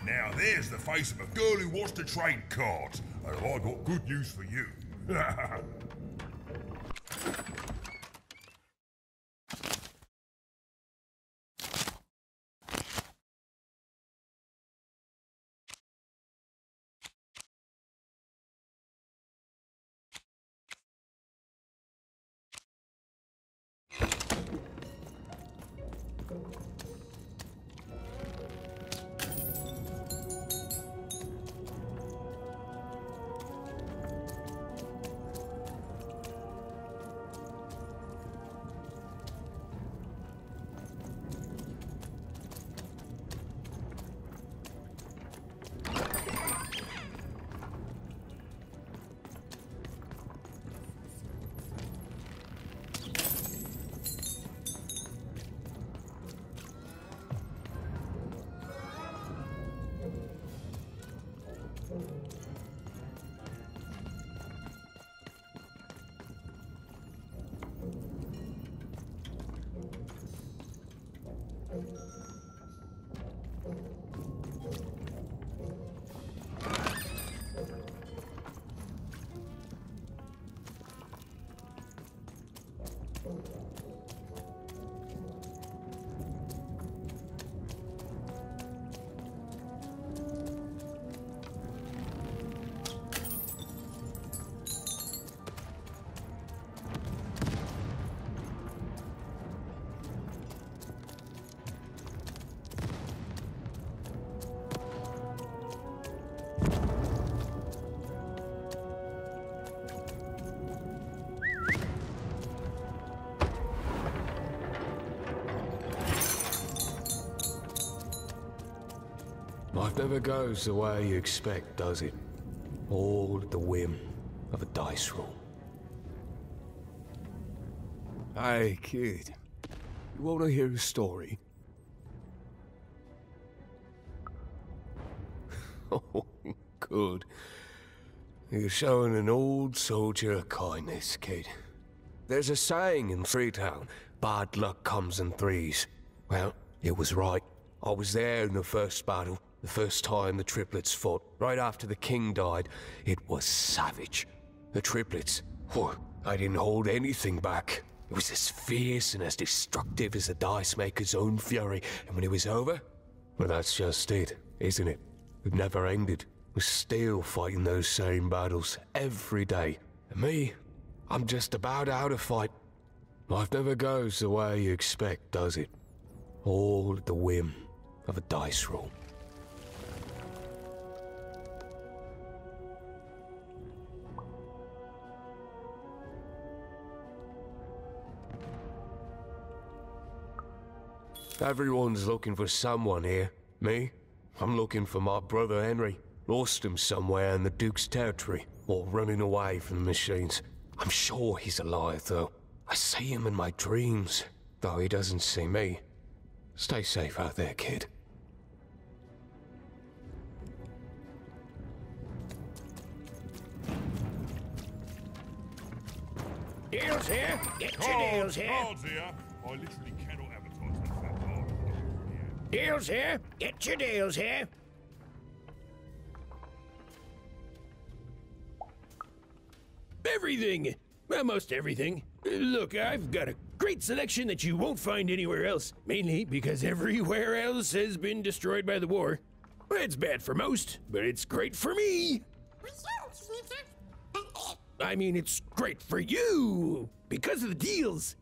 Now there's the face of a girl who wants to trade cards, and I got good news for you. Life never goes the way you expect, does it? All at the whim of a dice roll. Hey, kid. You want to hear a story? Oh, good. You're showing an old soldier kindness, kid. There's a saying in Freetown, bad luck comes in threes. Well, it was right. I was there in the first battle, the first time the triplets fought, right after the king died. It was savage. The triplets, I didn't hold anything back. It was as fierce and as destructive as the dice maker's own fury. And when it was over, well, that's just it, isn't it? It never ended. We're still fighting those same battles every day. And me, I'm just about out of fight. Life never goes the way you expect, does it? All at the whim of a dice roll. Everyone's looking for someone here. Me? I'm looking for my brother Henry. Lost him somewhere in the Duke's territory, or running away from the machines. I'm sure he's alive, though. I see him in my dreams, though he doesn't see me. Stay safe out there, kid. Deals here. Get your deals here. Cards here. I literally cannot advertise that fat card. Deals here. Get your deals here. Everything. Almost everything. Look, I've got a great selection that you won't find anywhere else. Mainly because everywhere else has been destroyed by the war. It's bad for most, but it's great for me. I mean, it's great for you because of the deals.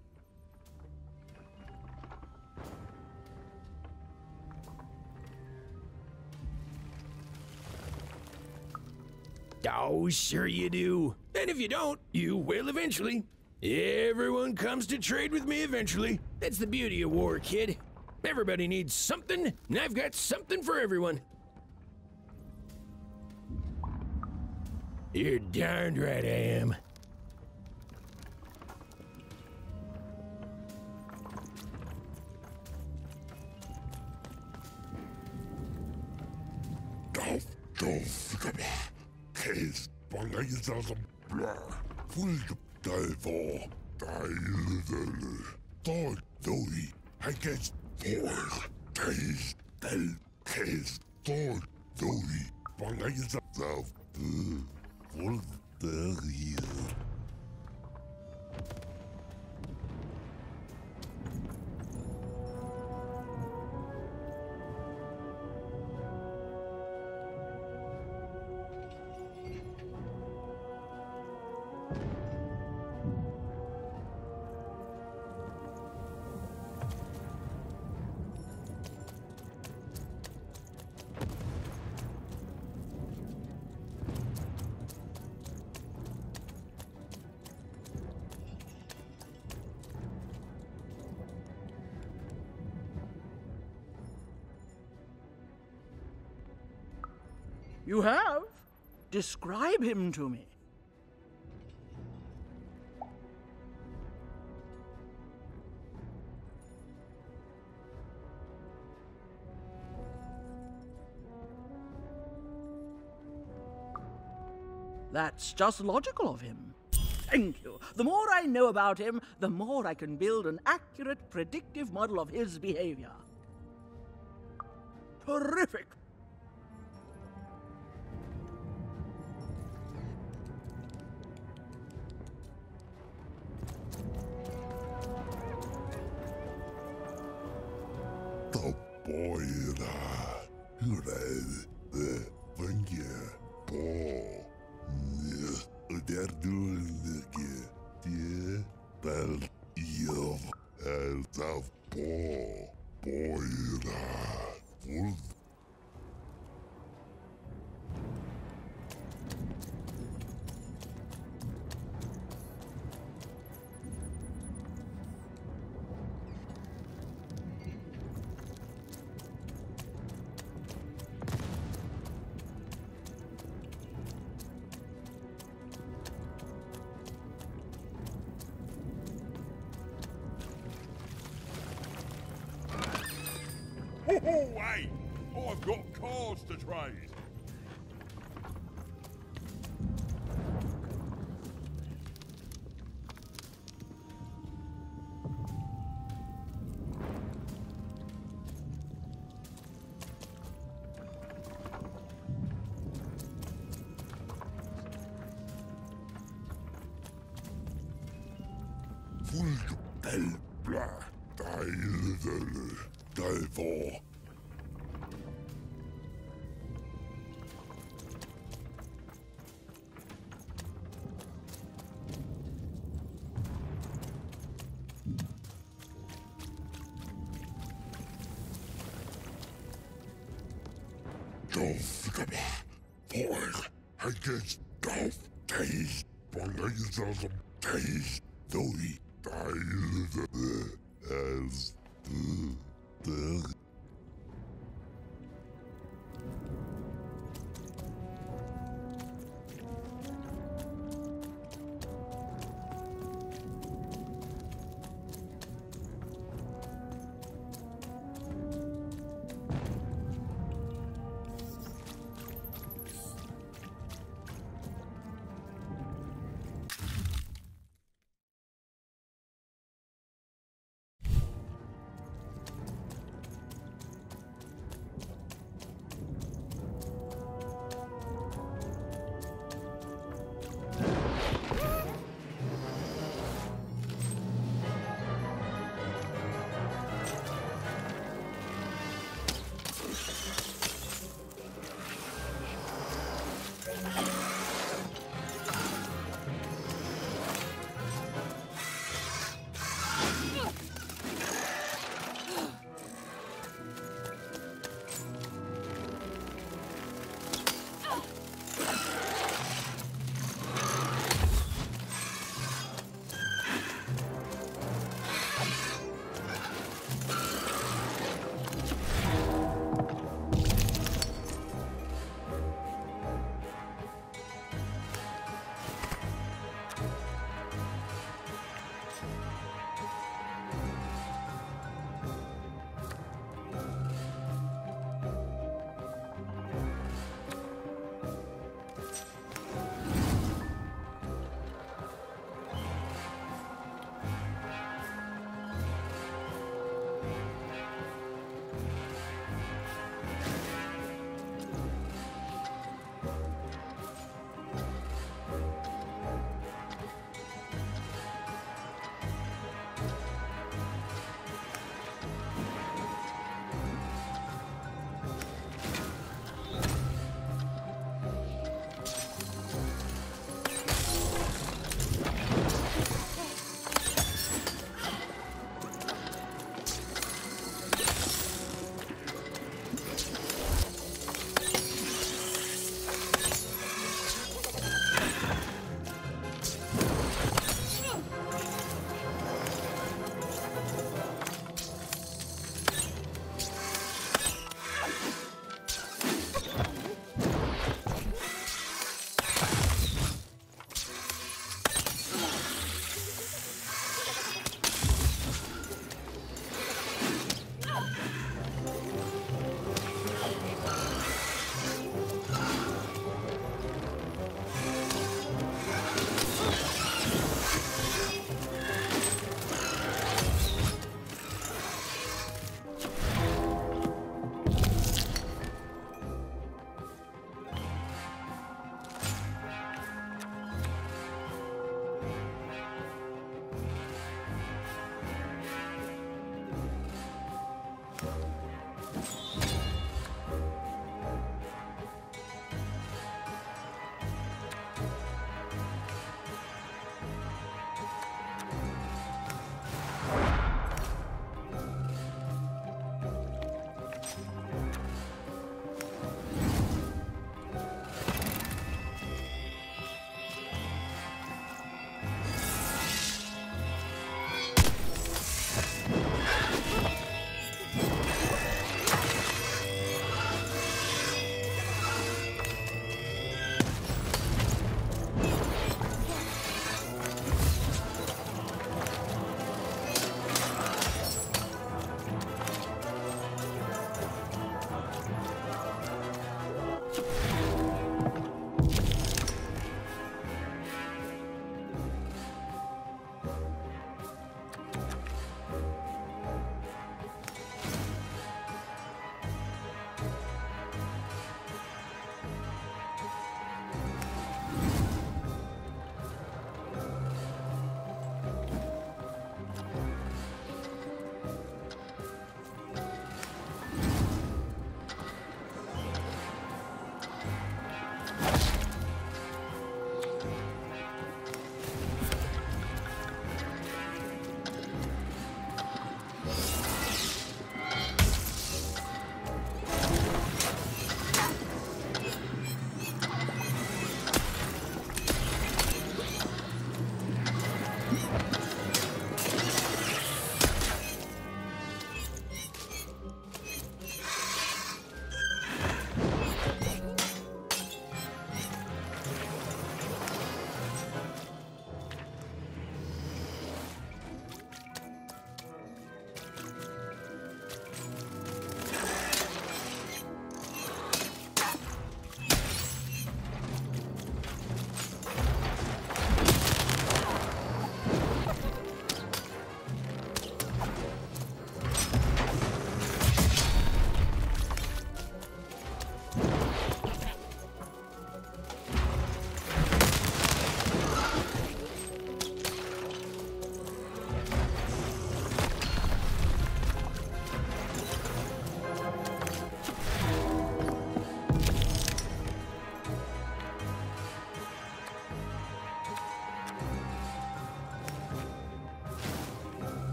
Oh, sure you do. And if you don't, you will eventually. Everyone comes to trade with me eventually. That's the beauty of war, kid. Everybody needs something, and I've got something for everyone. You're darned right I am. Toy, Dory, Bangay yourself. What the hell? You have? Describe him to me. That's just logical of him. Thank you. The more I know about him, the more I can build an accurate, predictive model of his behavior. Terrific. The boy the finger ball. They're doing the bell as a ball. Boy, oh, hey! I've got cars to trade. Full del blah, del for. Against Dolph Taze, Bangay Taze, Dory, as the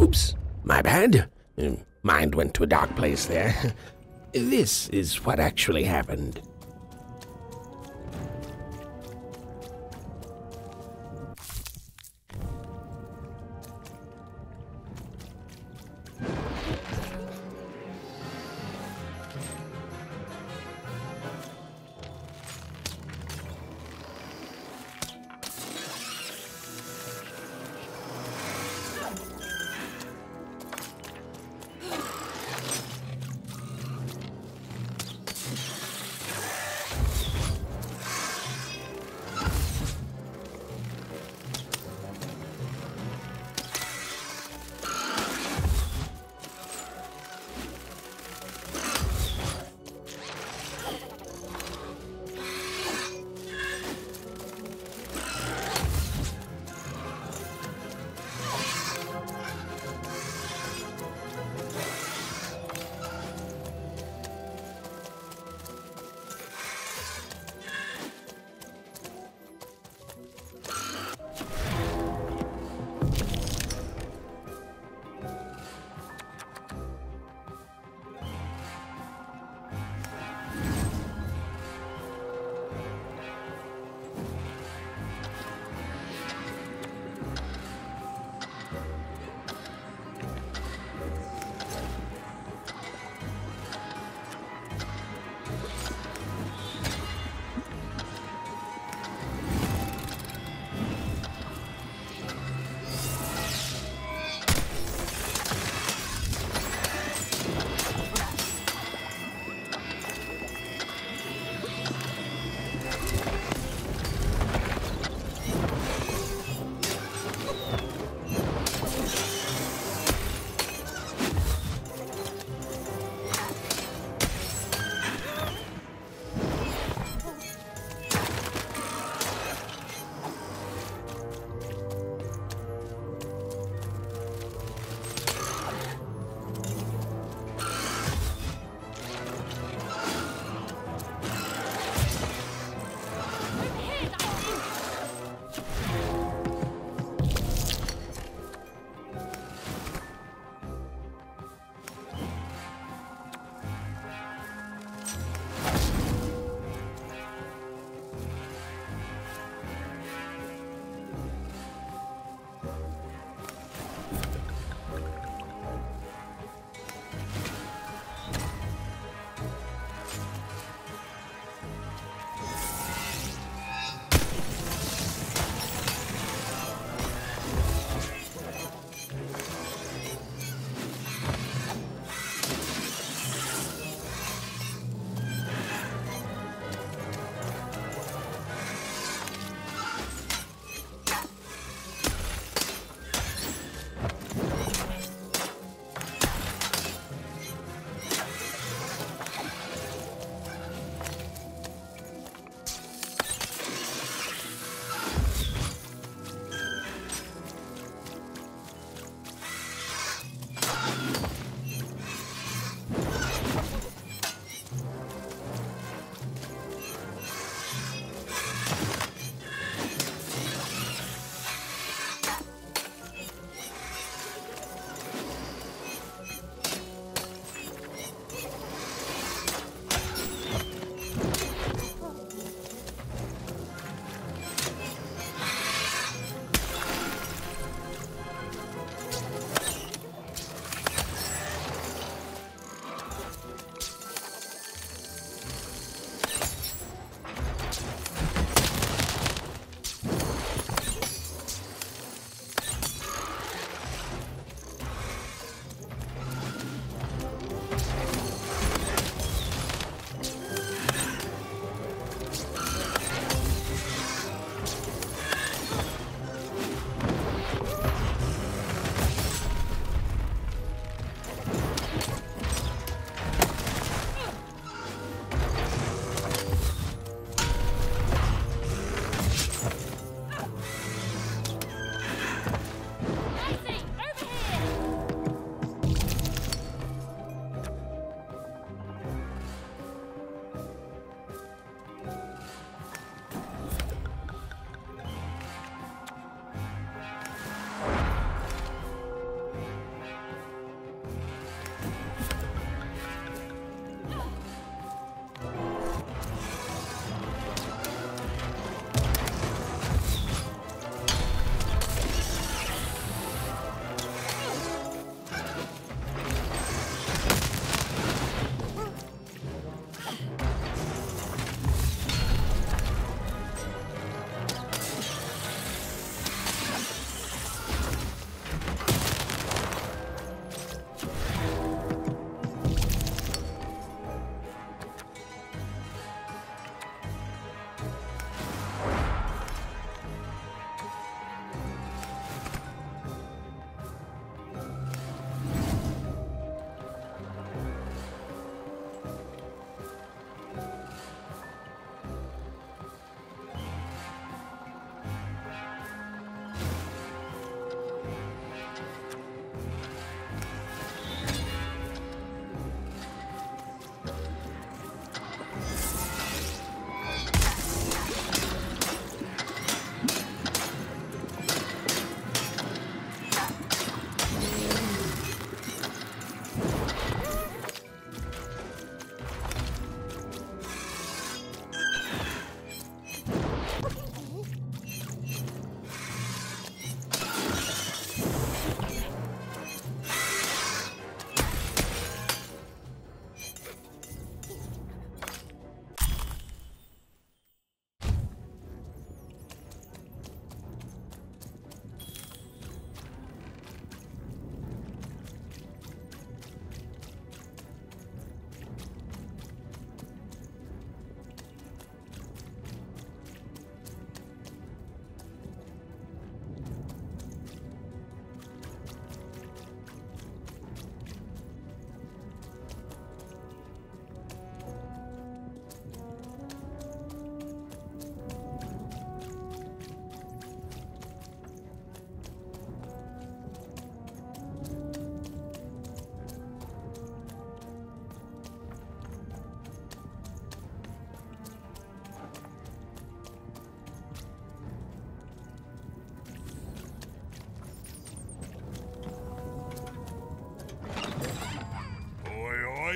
Oops, my bad. Mind went to a dark place there. This is what actually happened.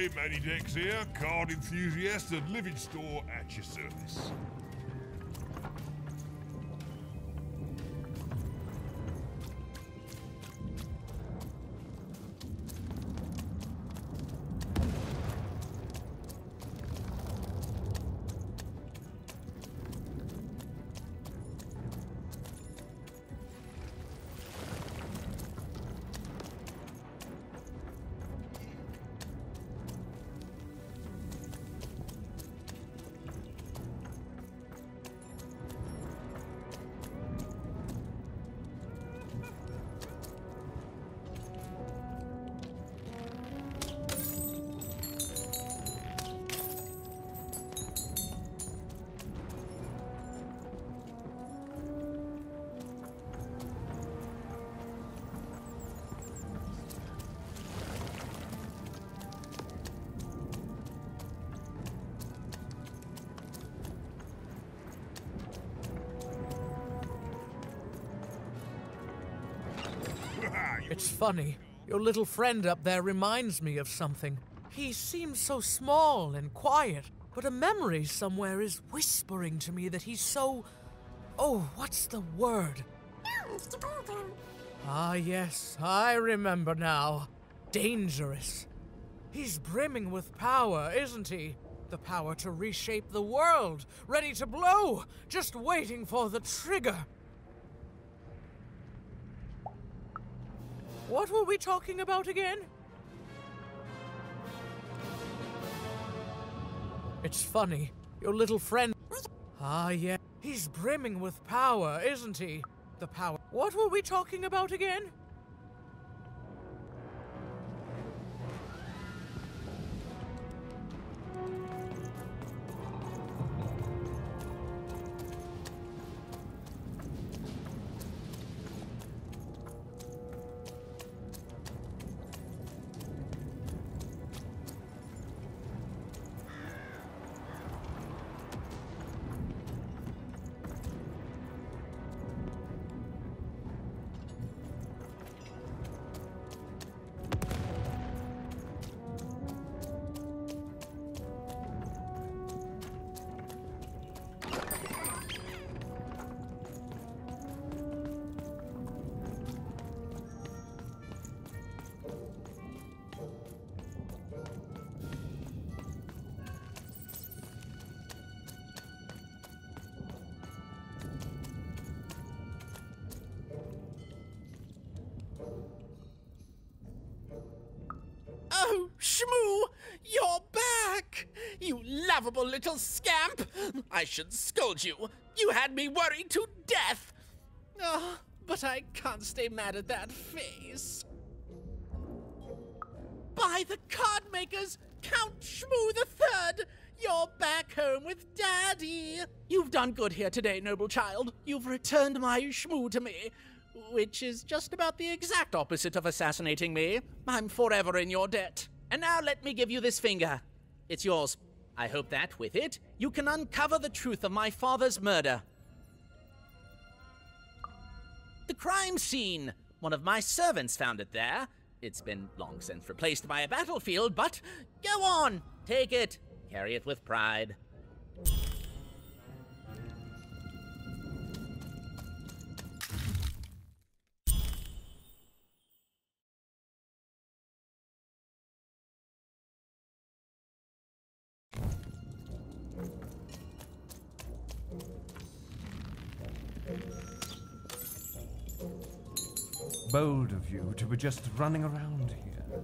Hey, Manny Dex here, card enthusiast and living store at your service. It's funny. Your little friend up there reminds me of something. He seems so small and quiet, but a memory somewhere is whispering to me that he's so... Oh, what's the word? Ah, yes, I remember now. Dangerous. He's brimming with power, isn't he? The power to reshape the world, ready to blow, just waiting for the trigger. What were we talking about again? It's funny. Your little friend... Ah, yeah. He's brimming with power, isn't he? The power... What were we talking about again? Oh, Shmoo! You're back! You lovable little scamp! I should scold you. You had me worried to death! Oh, but I can't stay mad at that face. By the card makers, Count Shmoo the Third! You're back home with Daddy! You've done good here today, noble child. You've returned my Shmoo to me. Which is just about the exact opposite of assassinating me. I'm forever in your debt. And now let me give you this finger. It's yours. I hope that, with it, you can uncover the truth of my father's murder. The crime scene. One of my servants found it there. It's been long since replaced by a battlefield, but go on. Take it. Carry it with pride. Bold of you to be just running around here.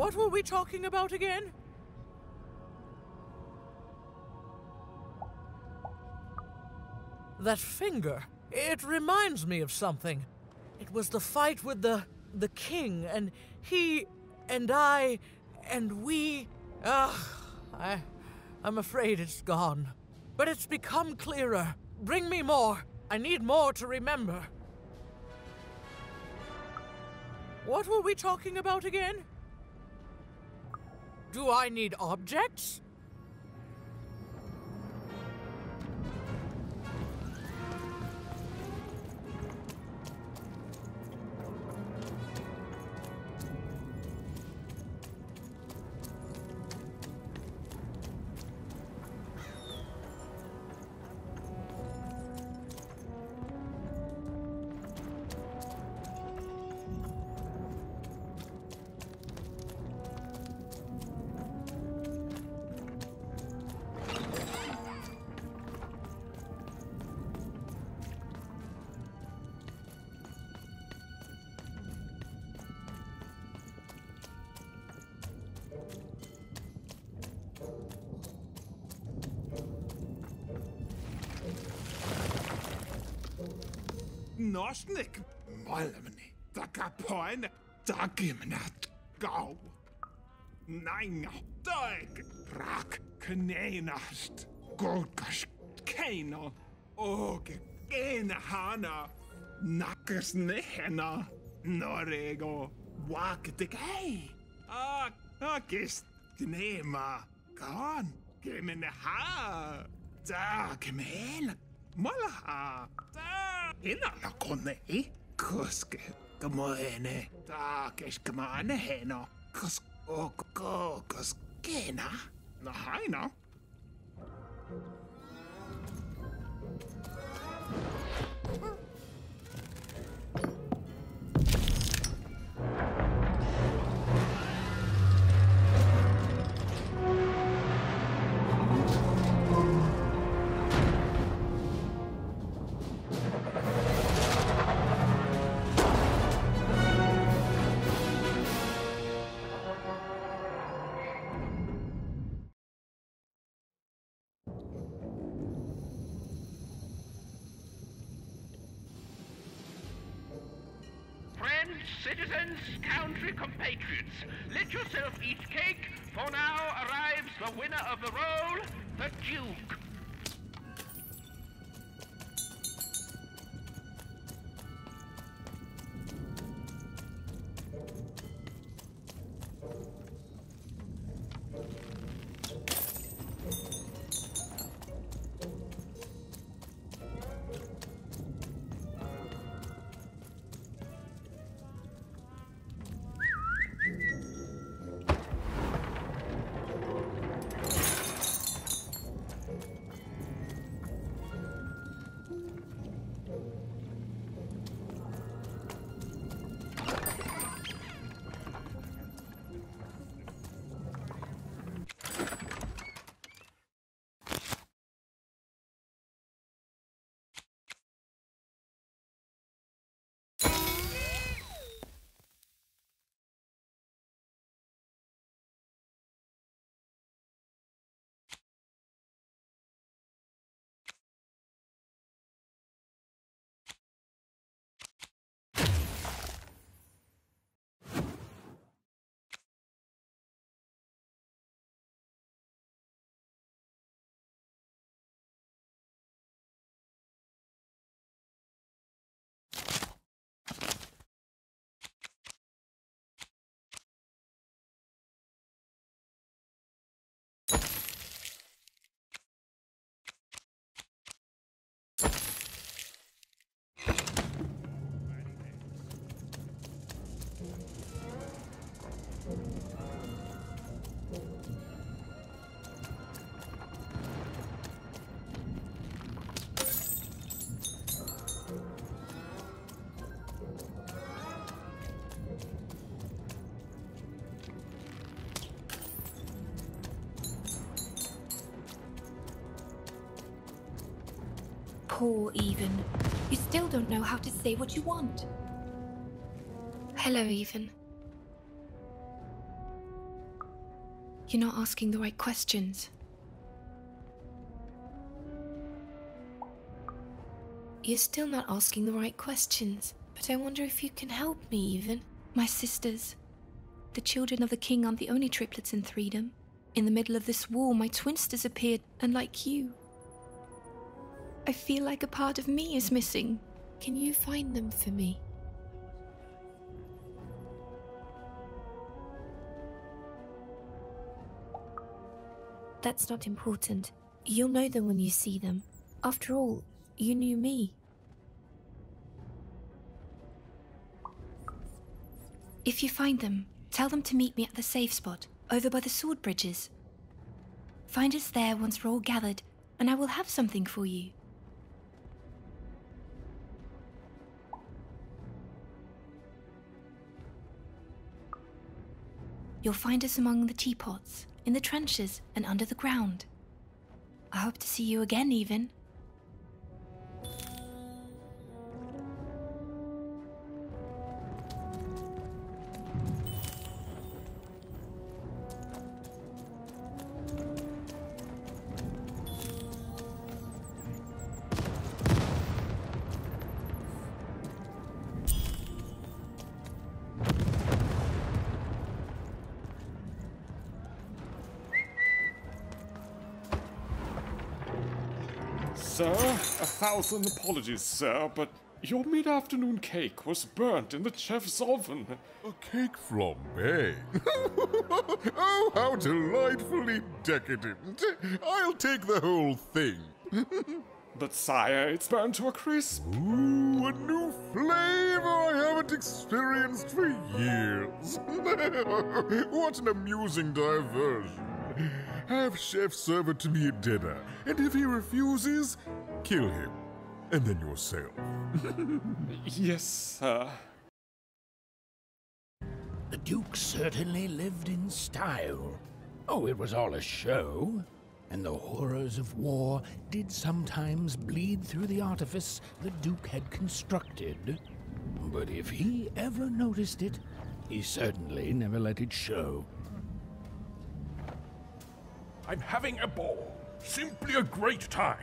What were we talking about again? That finger. It reminds me of something. It was the fight with the king, and he, and I, and we... I'm afraid it's gone. But it's become clearer. Bring me more. I need more to remember. What were we talking about again? Do I need objects? Nosnik, Molmni, Takapoin, Takimanat, Go. Nine, Dog, Rak, Kanenast, Golkash, Kano, Og, Genahana, Nakas Nehena, Norego, Wak the Gay. Akis, Gnema, Gone, Giminaha, Takimen, Molaha, Hina konne koske kamoene taakes kamane heno koskena no haino. Citizens, country compatriots, let yourself eat cake, for now arrives the winner of the role, the Duke. Poor Even. You still don't know how to say what you want. Hello, Even. You're not asking the right questions. You're still not asking the right questions, but I wonder if you can help me even. My sisters, the children of the king, aren't the only triplets in Threedom. In the middle of this war, my twins disappeared, and like you, I feel like a part of me is missing. Can you find them for me? That's not important. You'll know them when you see them. After all, you knew me. If you find them, tell them to meet me at the safe spot, over by the sword bridges. Find us there once we're all gathered, and I will have something for you. You'll find us among the teapots, in the trenches, and under the ground. I hope to see you again, even. Sir, 1,000 apologies, sir, but your mid-afternoon cake was burnt in the chef's oven. A cake flambe? Oh, how delightfully decadent. I'll take the whole thing. But sire, it's burned to a crisp. Ooh, a new flavor I haven't experienced for years. What an amusing diversion. Have Chef serve it to me at dinner, and if he refuses, kill him. And then yourself. Yes, sir. The Duke certainly lived in style. Oh, it was all a show. And the horrors of war did sometimes bleed through the artifice the Duke had constructed. But if he ever noticed it, he certainly never let it show. I'm having a ball. Simply a great time.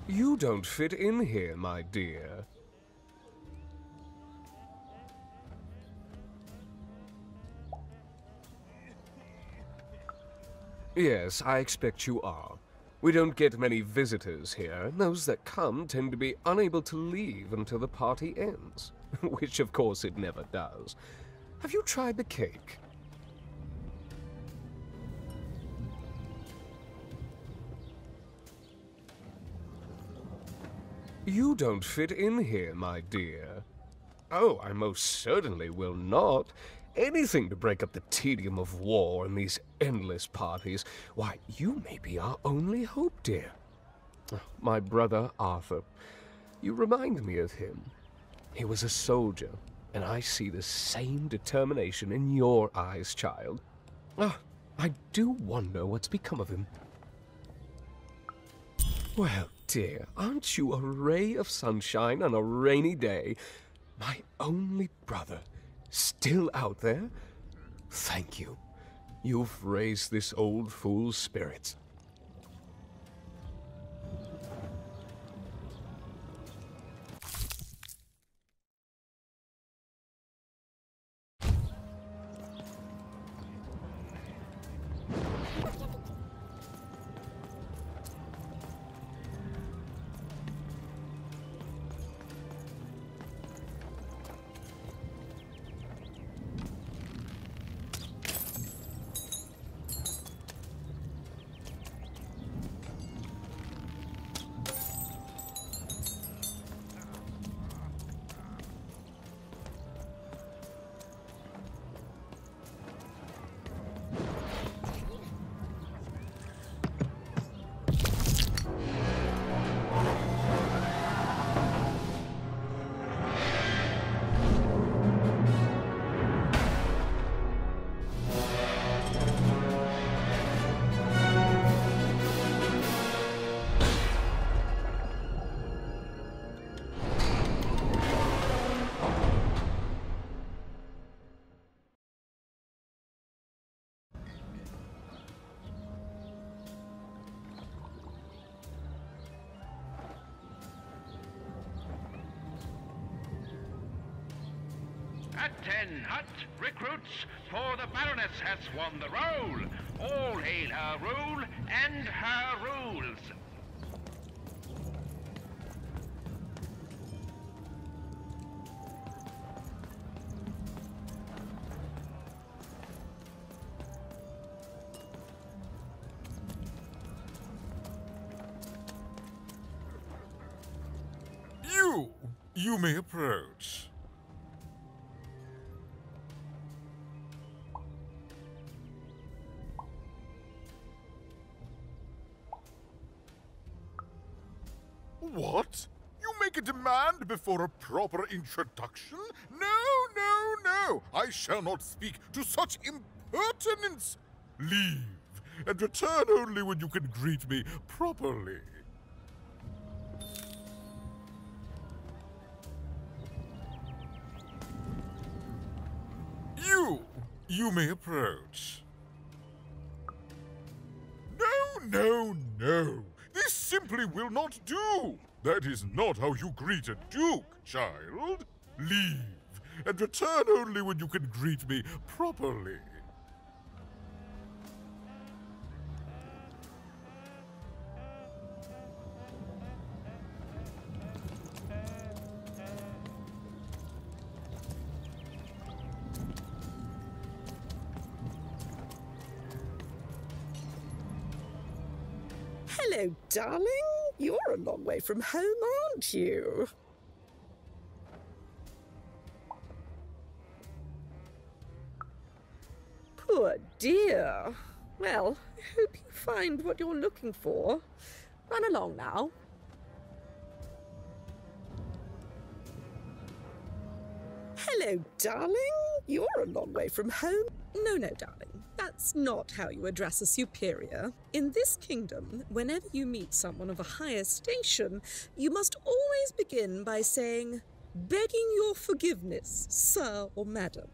You don't fit in here, my dear. Yes, I expect you are. We don't get many visitors here, and those that come tend to be unable to leave until the party ends. Which, of course, it never does. Have you tried the cake? You don't fit in here, my dear. Oh, I most certainly will not. Anything to break up the tedium of war and these endless parties. Why, you may be our only hope, dear. My brother Arthur. You remind me of him. He was a soldier, and I see the same determination in your eyes, child. I do wonder what's become of him. Well, dear, aren't you a ray of sunshine on a rainy day? My only brother. Still out there? Thank you. You've raised this old fool's spirits. 10 hut recruits, for the Baroness has won the role. All hail her rule and her rules. You may approach. What? You make a demand before a proper introduction? No, no, no! I shall not speak to such impertinence! Leave, and return only when you can greet me properly. You may approach. No, no, no! This simply will not do! That is not how you greet a duke, child. Leave, and return only when you can greet me properly. Hello, darling. You're a long way from home, aren't you? Poor dear. Well, I hope you find what you're looking for. Run along now. Hello, darling. You're a long way from home. No, darling. That's not how you address a superior. In this kingdom, whenever you meet someone of a higher station, you must always begin by saying, "Begging your forgiveness, sir or madam."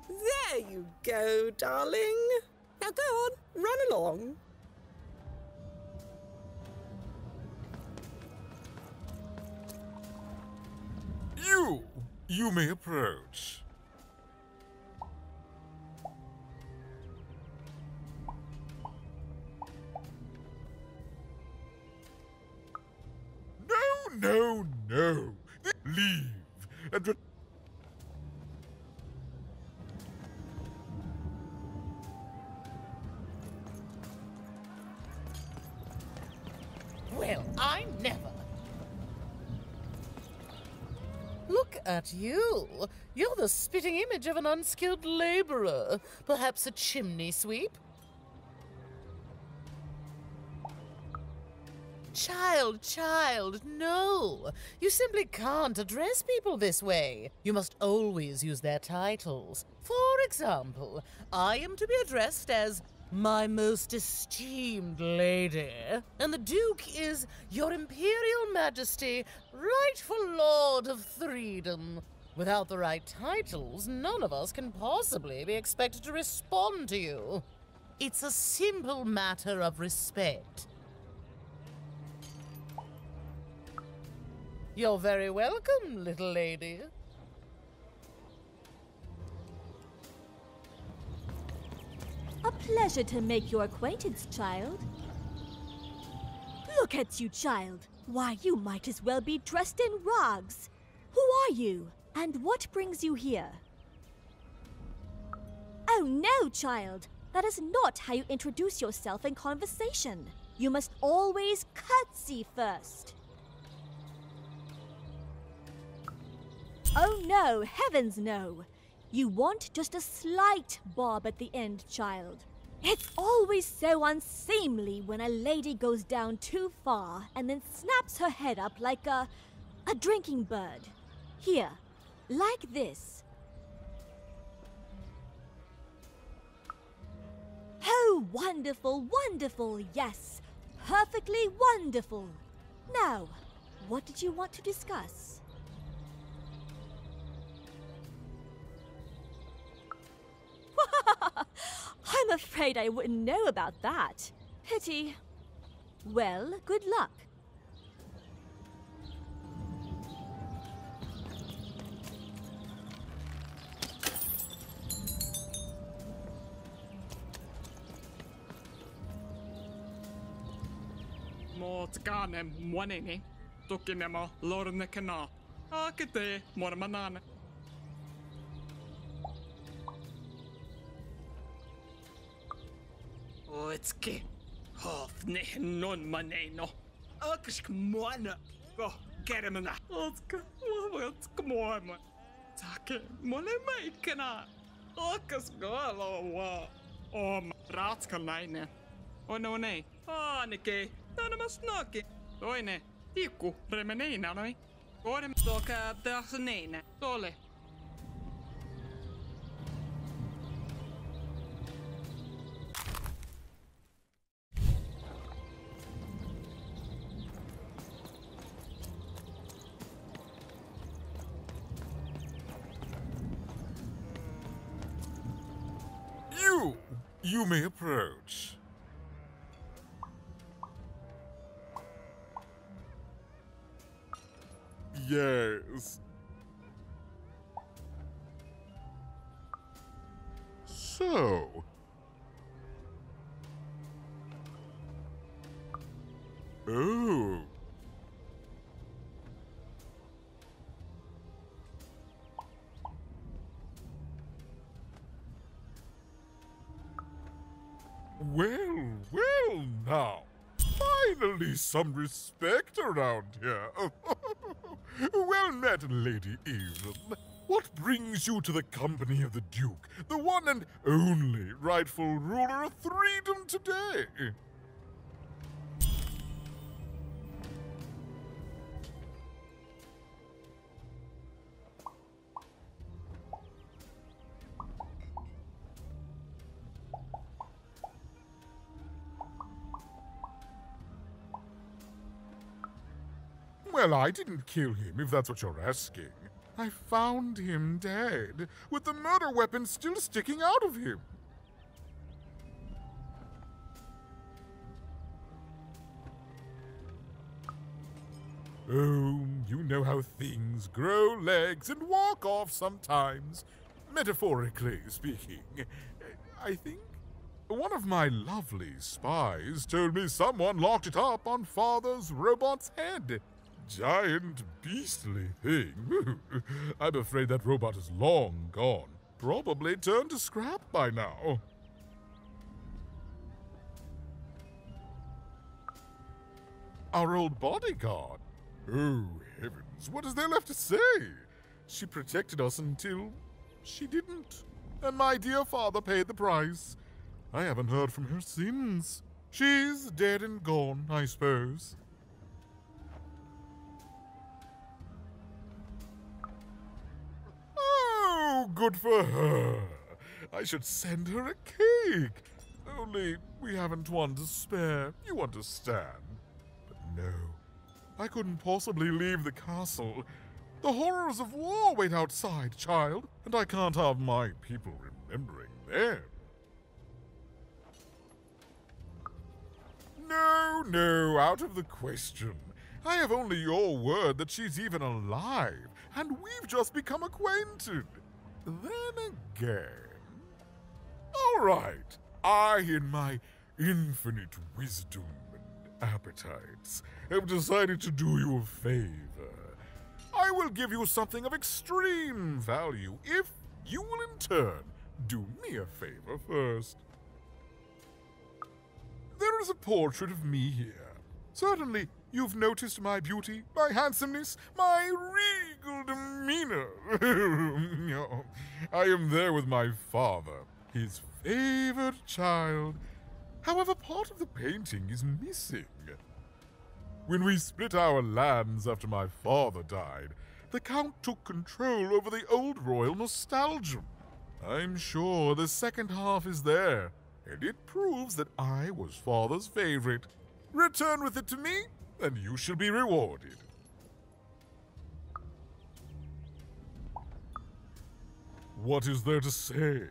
There you go, darling. Now go on, run along. You may approach. No, no, no! Leave, and Well, I never. Look at you. You're the spitting image of an unskilled laborer. Perhaps a chimney sweep? Child, no. You simply can't address people this way. You must always use their titles. For example, I am to be addressed as my most esteemed lady, and the Duke is Your Imperial Majesty, rightful Lord of Freedom. Without the right titles, none of us can possibly be expected to respond to you. It's a simple matter of respect. You're very welcome, little lady. A pleasure to make your acquaintance, child. Look at you, child. Why, you might as well be dressed in rags. Who are you, and what brings you here? Oh no, child. That is not how you introduce yourself in conversation. You must always curtsy first. Oh no, heavens no. You want just a slight bob at the end, child. It's always so unseemly when a lady goes down too far and then snaps her head up like a drinking bird. Here, like this. Oh, wonderful, wonderful, yes. Perfectly wonderful. Now, what did you want to discuss? I'm afraid I wouldn't know about that. Pity. Well, good luck. mo tkane mwanini. Tukinemo lornikana. Akite mormanana. Oetski. Hofni non maneno. Akishk mwana. Go get him in that. What's come Take mole maikana. Akas galo wa. Ratskalainen. No nei. Nike. Tänä snaki. Toinen. Tikku. Remeneina noi. Koodem toka tässä neina. Tole. You may approach. Yes. So. Oh. Well now. Finally some respect around here. Well met, Lady Eve. What brings you to the company of the Duke, the one and only rightful ruler of Freedom today? Well, I didn't kill him, if that's what you're asking. I found him dead, with the murder weapon still sticking out of him. Oh, you know how things grow legs and walk off sometimes. Metaphorically speaking. I think one of my lovely spies told me someone locked it up on Father's robot's head. Giant, beastly thing. I'm afraid that robot is long gone. Probably turned to scrap by now. Our old bodyguard. Oh, heavens, what is there left to say? She protected us until she didn't. And my dear father paid the price. I haven't heard from her since. She's dead and gone, I suppose. Oh, good for her. I should send her a cake. Only we haven't one to spare, you understand. But no, I couldn't possibly leave the castle. The horrors of war wait outside, child, and I can't have my people remembering them. No, out of the question. I have only your word that she's even alive, and we've just become acquainted. Then again... All right, I, in my infinite wisdom and appetites, have decided to do you a favor. I will give you something of extreme value if you will in turn do me a favor first. There is a portrait of me here. Certainly, you've noticed my beauty, my handsomeness, my regal demeanor. I am there with my father, his favored child. However, part of the painting is missing. When we split our lands after my father died, the Count took control over the old royal nostalgia. I'm sure the second half is there, and it proves that I was father's favorite. Return with it to me, and you shall be rewarded. What is there to say?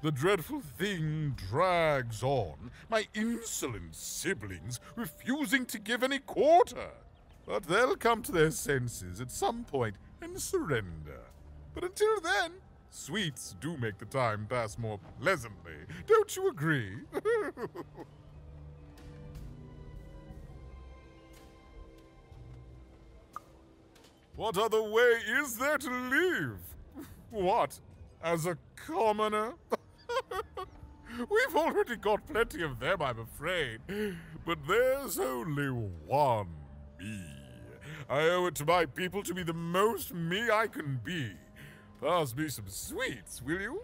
The dreadful thing drags on, my insolent siblings refusing to give any quarter. But they'll come to their senses at some point and surrender. But until then, sweets do make the time pass more pleasantly. Don't you agree? What other way is there to live? What? As a commoner? We've already got plenty of them, I'm afraid. But there's only one me. I owe it to my people to be the most me I can be. Pass me some sweets, will you?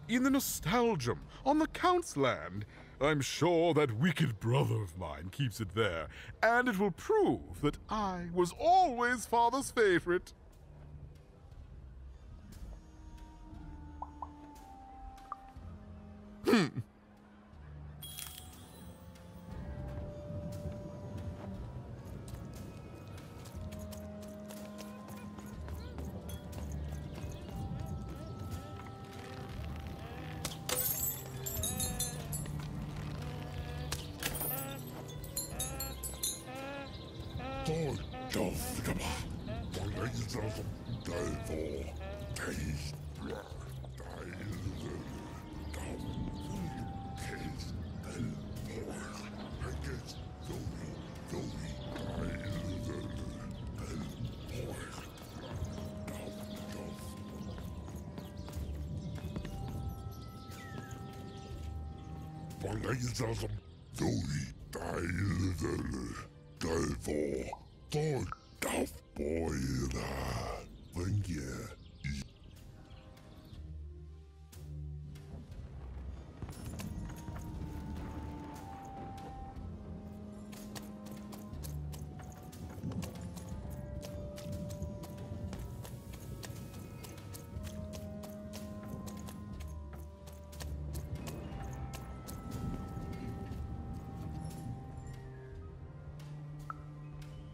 In the Nostalgium, on the Count's land, I'm sure that wicked brother of mine keeps it there, and it will prove that I was always Father's favorite.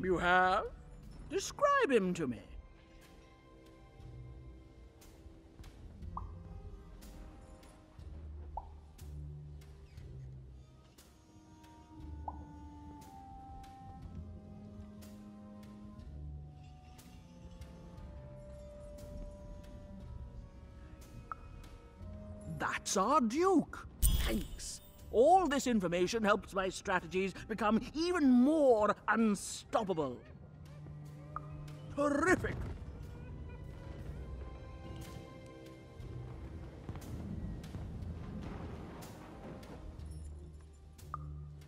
You have? Describe him to me. That's our Duke. Thanks. All this information helps my strategies become even more unstoppable. Terrific!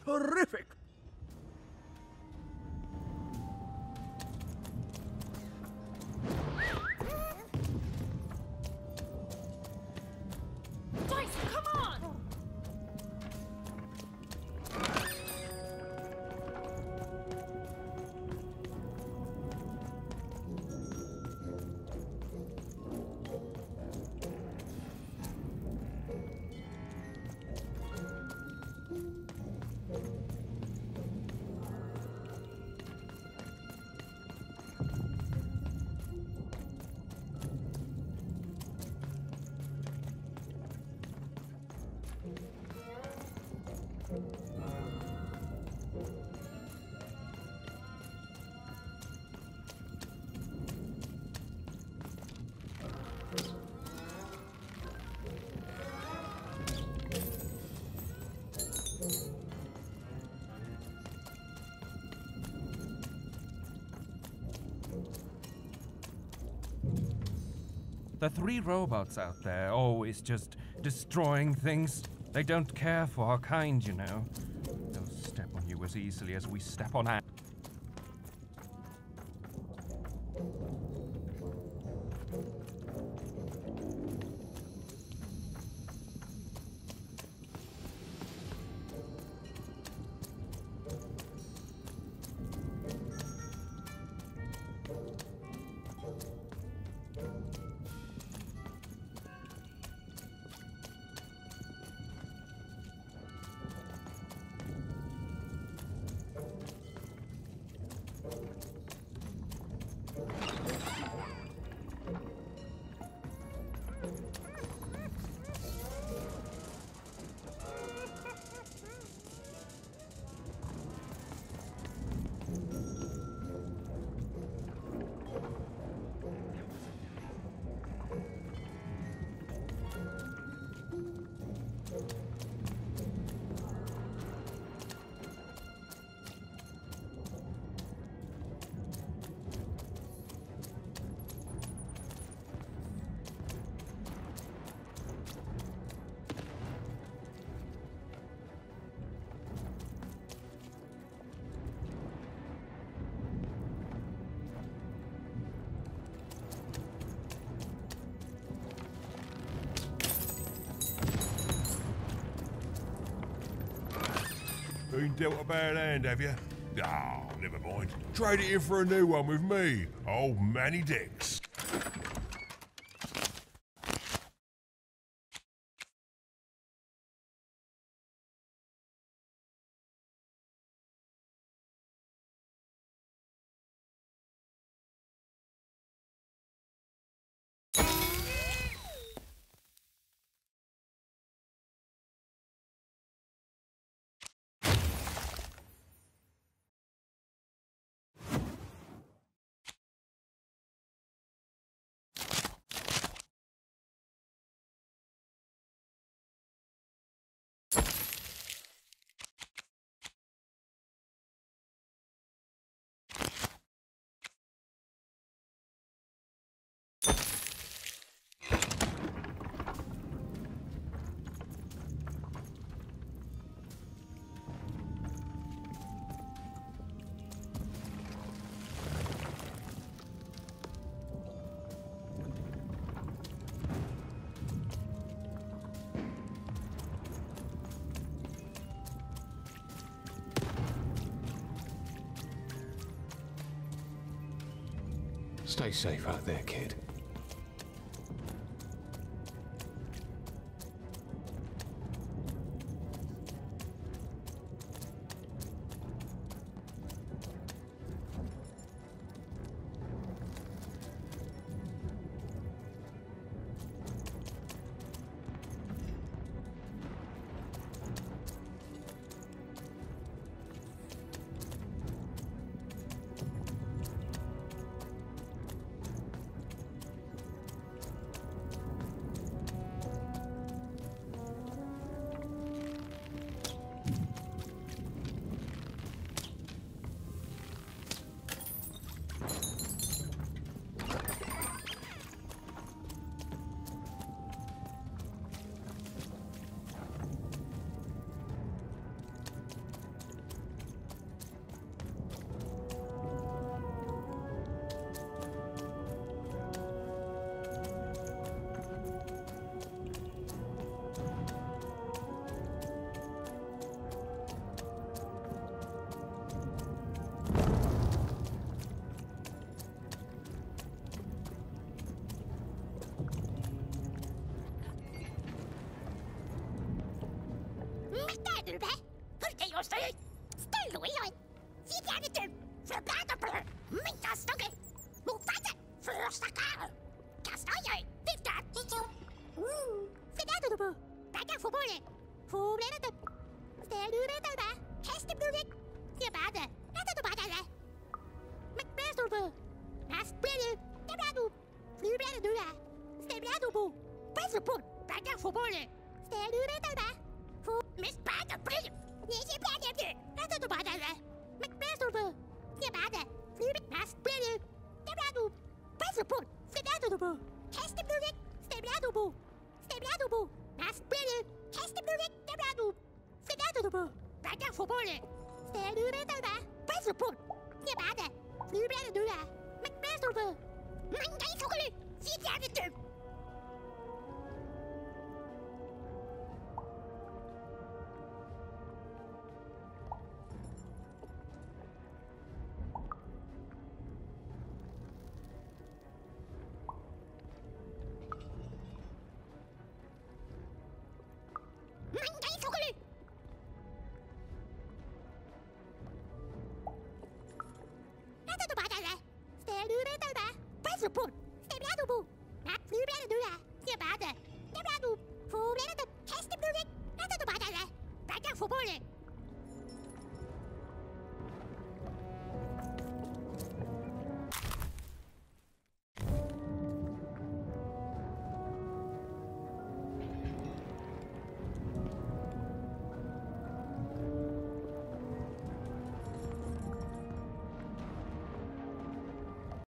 Terrific! Dice, come on! The three robots out there always just destroying things. They don't care for our kind, you know. They'll step on you as easily as we step on ours. Been dealt a bad hand, have you? Ah, never mind. Trade it in for a new one with me, old Manny Dix. Stay safe out there, kid. Forbundet!